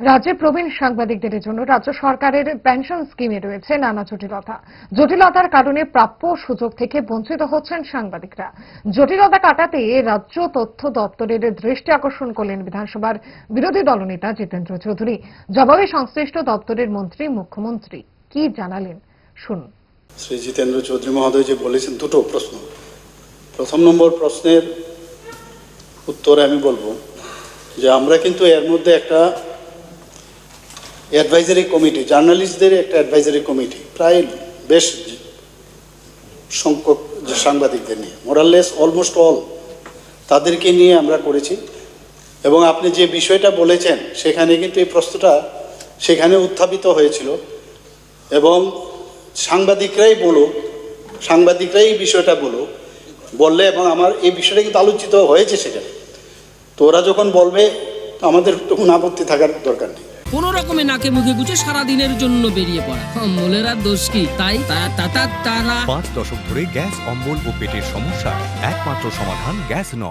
রাজ্যে প্রবীণ সাংবাদিকদের জন্য রাজ্য সরকারের পেনশন স্কিমে রয়েছে নানা জটিলতা। জটিলতার কারণে প্রাপ্য সুযোগ থেকে বঞ্চিত হচ্ছেন সাংবাদিকরা। জটিলতা কাটাতে রাজ্য তথ্য দপ্তরের দৃষ্টি আকর্ষণ করলেন বিধানসভার বিরোধী দলনেতা জিতেন্দ্র চৌধুরী। জবাবে সংশ্লিষ্ট দপ্তরের মন্ত্রী মুখ্যমন্ত্রী কি জানালেন শুনুন। শ্রী জিতেন্দ্র চৌধুরী মহোদয় যে বলেছেন দুটো প্রশ্ন। প্রথম নম্বর প্রশ্নের উত্তরে আমি বলবো যে আমরা কিন্তু এর মধ্যে একটা অ্যাডভাইজারি কমিটি, জার্নালিস্টদের একটা অ্যাডভাইজারি কমিটি, প্রায় বেশ সংখ্যক যে সাংবাদিকদের নিয়ে, মোরাললেস অলমোস্ট অল তাদেরকে নিয়ে আমরা করেছি। এবং আপনি যে বিষয়টা বলেছেন সেখানে কিন্তু এই প্রশ্নটা সেখানে উত্থাপিত হয়েছিল এবং সাংবাদিকরাই এই বিষয়টা বললে এবং আমার এই বিষয়টা কিন্তু আলোচিত হয়েছে সেখানে। তো ওরা যখন বলবে আমাদের তো কোনো আপত্তি থাকার দরকার নেই। কোন রকমে নাকে মুখে গুছে সারাদিনের জন্য বেরিয়ে পড়া, অম্বলের আর দোষ কি? তাই তারা 5 দশক ধরে গ্যাস, অম্বল ও পেটের সমস্যা একমাত্র সমাধান গ্যাস নল।